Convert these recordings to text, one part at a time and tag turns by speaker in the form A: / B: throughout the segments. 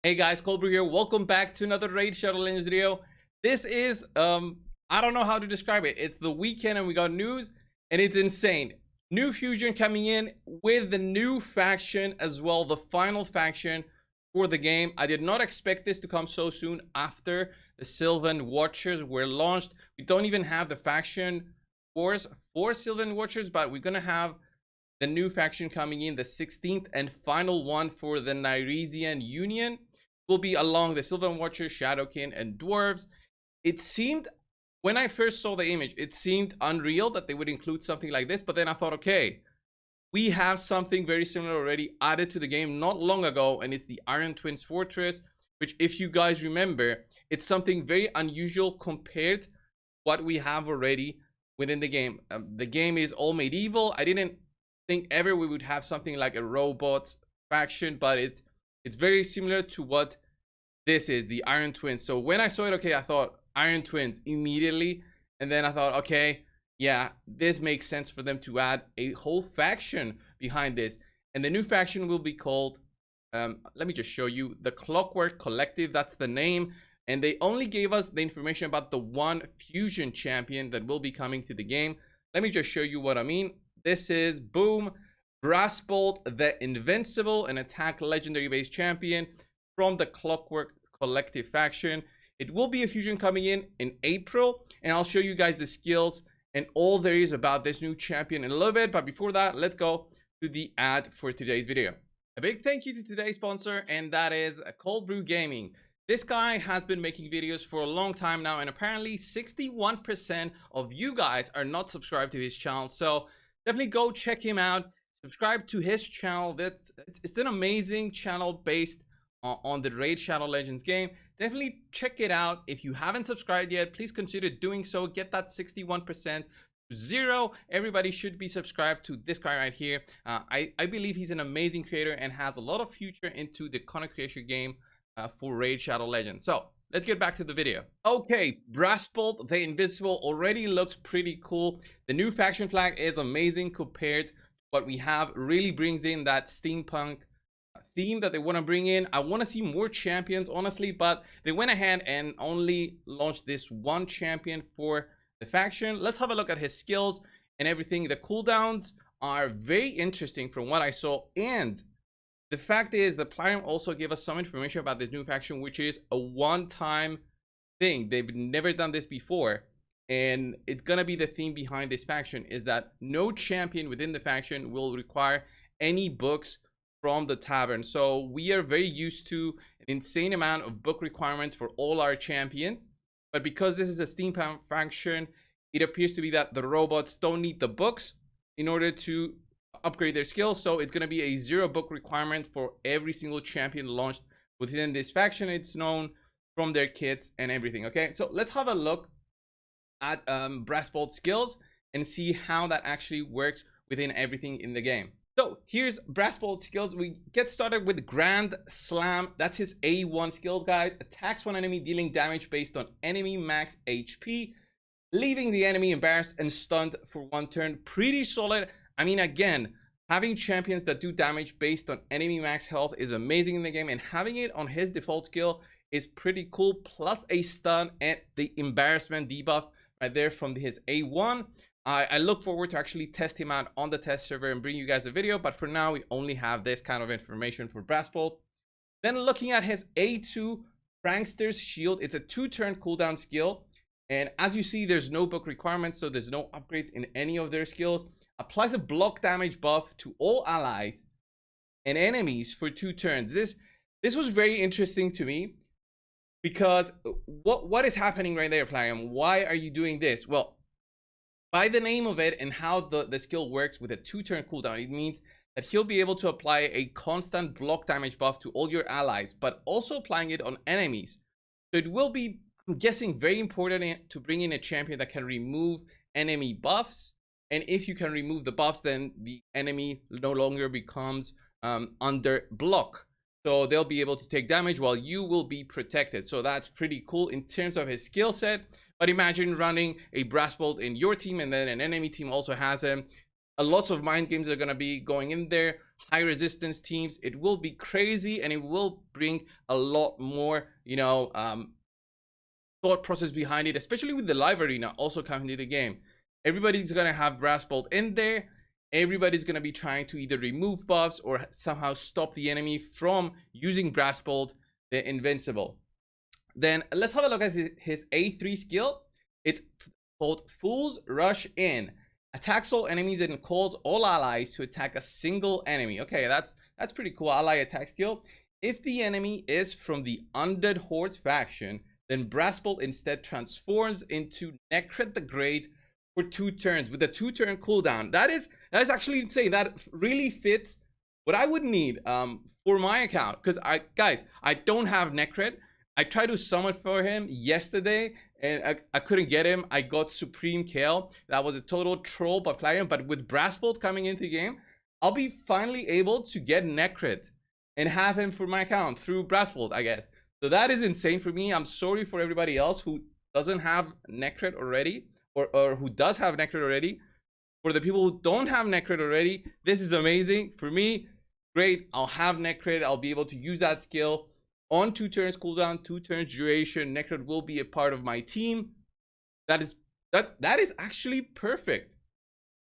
A: Hey guys, coldbrew here. Welcome back to another Raid Shadow Legends video. This is I don't know how to describe it. It's the weekend and we got news and it's insane. New fusion coming in with the new faction as well, the final faction for the game. I did not expect this to come so soon after the Sylvan Watchers were launched. We don't even have the faction wars for Sylvan Watchers, but we're gonna have the new faction coming in, the 16th and final one for the Nyresian Union. Will be along the Sylvan Watchers, Shadowkin, and Dwarves. It seemed, when I first saw the image, it seemed unreal that they would include something like this, but then I thought, okay, we have something very similar already added to the game not long ago, and it's the Iron Twins Fortress, which, if you guys remember, it's something very unusual compared to what we have already within the game. The game is all medieval. I didn't think ever we would have something like a robots faction, but it's very similar to what this is, the Iron Twins. So when I saw it, okay, I thought Iron Twins immediately, and then I thought, okay, yeah, this makes sense for them to add a whole faction behind this. And the new faction will be called, let me just show you, the Clockwork Collective. That's the name. And they only gave us the information about the one fusion champion that will be coming to the game. Let me just show you what I mean. This is, boom, Brassbolt the Invincible, an attack legendary based champion from the Clockwork Collective faction. It will be a fusion coming in April, and I'll show you guys the skills and all there is about this new champion in a little bit. But before that, let's go to the ad for today's video. A big thank you to today's sponsor, and that is Coldbrew Gaming. This guy has been making videos for a long time now, and apparently 61% of you guys are not subscribed to his channel. So definitely go check him out. Subscribe to his channel. It's an amazing channel based on the Raid Shadow Legends game. Definitely check it out. If you haven't subscribed yet, please consider doing so. Get that 61% to 0. Everybody should be subscribed to this guy right here. I believe he's an amazing creator and has a lot of future into the content creation game for Raid Shadow Legends. So let's get back to the video. Okay, Brassbolt the Invincible already looks pretty cool. The new faction flag is amazing compared to what we have. Really brings in that steampunk theme that they want to bring in. I want to see more champions, honestly, but they went ahead and only launched this one champion for the faction. Let's have a look at his skills and everything. The cooldowns are very interesting from what I saw, and the fact is the Plarium also gave us some information about this new faction, which is a one-time thing. They've never done this before, and it's gonna be the theme behind this faction, is that no champion within the faction will require any books from the tavern. So we are very used to an insane amount of book requirements for all our champions, but because this is a steampunk faction, it appears to be that the robots don't need the books in order to upgrade their skills. So it's going to be a 0 book requirement for every single champion launched within this faction. It's known from their kits and everything. Okay, so let's have a look at Brassbolt skills and see how that actually works within everything in the game. So here's Brassbolt skills. We get started with Grand Slam. That's his A1 skills, guys. Attacks one enemy, dealing damage based on enemy max HP, leaving the enemy embarrassed and stunned for 1 turn. Pretty solid. I mean, again, having champions that do damage based on enemy max health is amazing in the game, and having it on his default skill is pretty cool, plus a stun and the embarrassment debuff right there from his A1. I look forward to actually test him out on the test server and bring you guys a video, but for now we only have this kind of information for Brassbolt. Then looking at his A2, Prankster's Shield. It's a 2-turn cooldown skill, and as you see, there's no book requirements, so there's no upgrades in any of their skills. Applies a block damage buff to all allies and enemies for 2 turns. This was very interesting to me, because what is happening right there, Plarium? Why are you doing this? Well, by the name of it and how the skill works with a 2-turn cooldown, it means that he'll be able to apply a constant block damage buff to all your allies, but also applying it on enemies. So it will be, I'm guessing, very important to bring in a champion that can remove enemy buffs. And if you can remove the buffs, then the enemy no longer becomes under block. So they'll be able to take damage while you will be protected. So that's pretty cool in terms of his skill set. But imagine running a Brassbolt in your team and then an enemy team also has him. lots of mind games are going to be going in there, high resistance teams. It will be crazy, and it will bring a lot more, thought process behind it, especially with the live arena also coming to the game. Everybody's going to have Brass Bolt in there. Everybody's going to be trying to either remove buffs or somehow stop the enemy from using Brass Bolt, the invincible. Then let's have a look at his A3 skill. It's called Fool's Rush In. Attacks all enemies and calls all allies to attack a single enemy. Okay, that's pretty cool. Ally attack skill. If the enemy is from the Undead Hordes faction, then Brass Bolt instead transforms into Necret the Great for 2 turns with a 2-turn cooldown. That is actually insane. That really fits what I would need for my account, because I don't have Necret. I tried to summon for him yesterday and I couldn't get him. I got Supreme Kale. That was a total troll by playing, but with Brass Bolt coming into the game, I'll be finally able to get Necret and have him for my account through Brass Bolt, I guess. So that is insane for me. I'm sorry for everybody else who doesn't have Necret already, or who does have Necret already. For the people who don't have Necret already, this is amazing. For me, great. I'll have Necret. I'll be able to use that skill on 2 turns cooldown, 2 turns duration. Necret will be a part of my team. That is actually perfect.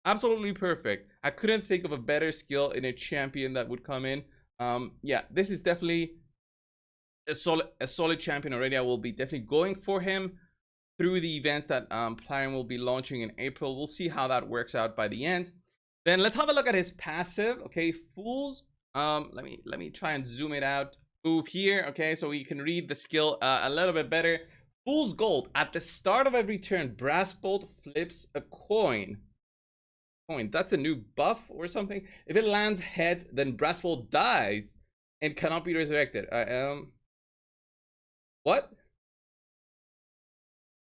A: Absolutely perfect. I couldn't think of a better skill in a champion that would come in. Yeah, this is definitely a solid champion already. I will be definitely going for him through the events that Plarium will be launching in April. We'll see how that works out by the end. Then let's have a look at his passive. Okay, Fools. Let me try and zoom it out. Move here, okay, so we can read the skill a little bit better. Fool's Gold. At the start of every turn, Brass Bolt flips a coin. That's a new buff or something. If it lands heads, then Brass Bolt dies and cannot be resurrected. What?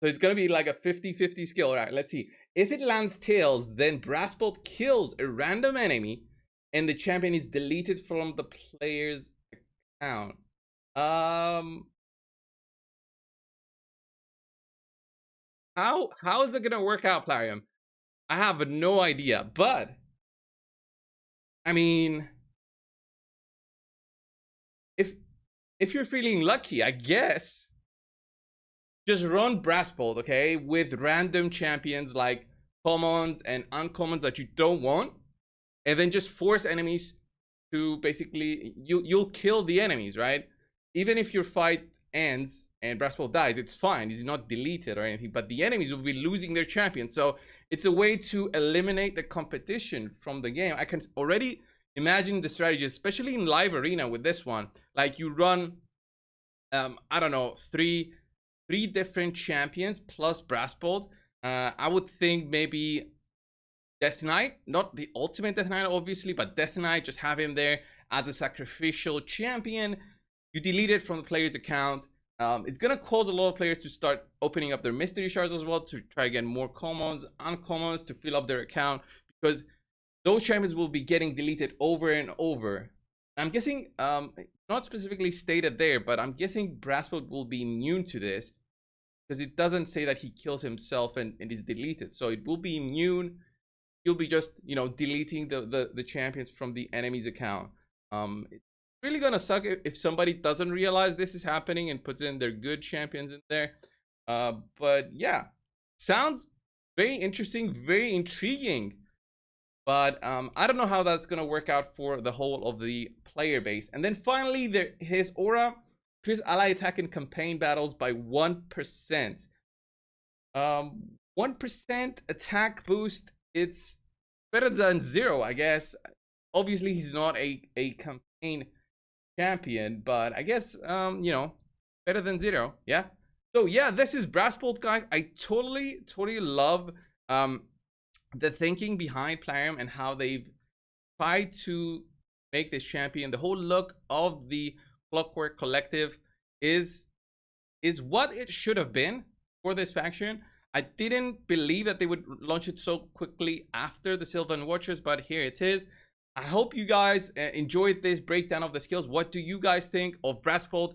A: So it's gonna be like a 50-50 skill. All right, let's see. If it lands tails, then Brass Bolt kills a random enemy and the champion is deleted from the player's account. How is it gonna work out, Plarium? I have no idea, but I mean, if you're feeling lucky, I guess just run Brass Bolt, okay, with random champions like commons and uncommons that you don't want, and then just force enemies to basically you'll kill the enemies, right? Even if your fight ends and Brass Bolt dies, it's fine. He's not deleted or anything, but the enemies will be losing their champion. So it's a way to eliminate the competition from the game. I can already imagine the strategy, especially in live arena with this one. Like you run, I don't know, three different champions plus Brass Bolt. I would think maybe Death Knight, not the ultimate Death Knight obviously, but Death Knight, just have him there as a sacrificial champion. You delete it from the player's account. It's gonna cause a lot of players to start opening up their mystery shards as well to try to get more commons, uncommons to fill up their account, because those champions will be getting deleted over and over. I'm guessing, not specifically stated there, but I'm guessing Brass Bolt will be immune to this, because it doesn't say that he kills himself and is deleted. So it will be immune. You'll be just, deleting the champions from the enemy's account. It's really gonna suck if somebody doesn't realize this is happening and puts in their good champions in there. But yeah, sounds very interesting, very intriguing. But I don't know how that's gonna work out for the whole of the player base. And then finally, his aura increases ally attack in campaign battles by 1%. 1% attack boost. It's better than 0, I guess. Obviously, he's not a campaign champion, but I guess better than 0. Yeah. So yeah, this is Brass Bolt, guys. I totally love the thinking behind Plarium and how they've tried to make this champion. The whole look of the Clockwork Collective is what it should have been for this faction. I didn't believe that they would launch it so quickly after the Sylvan Watchers, but here it is. I hope you guys enjoyed this breakdown of the skills. What do you guys think of Brass Bolt?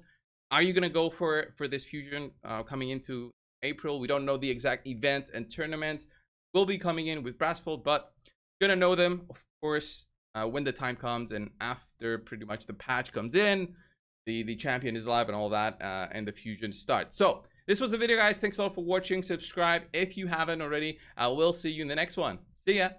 A: Are you gonna go for this fusion coming into April? We don't know the exact events and tournaments will be coming in with Brass Bolt, but Gonna know them, of course, when the time comes, and after pretty much the patch comes in, the champion is live and all that, and the fusion starts. So this was the video, guys. Thanks a lot for watching. Subscribe if you haven't already. I will see you in the next one. See ya.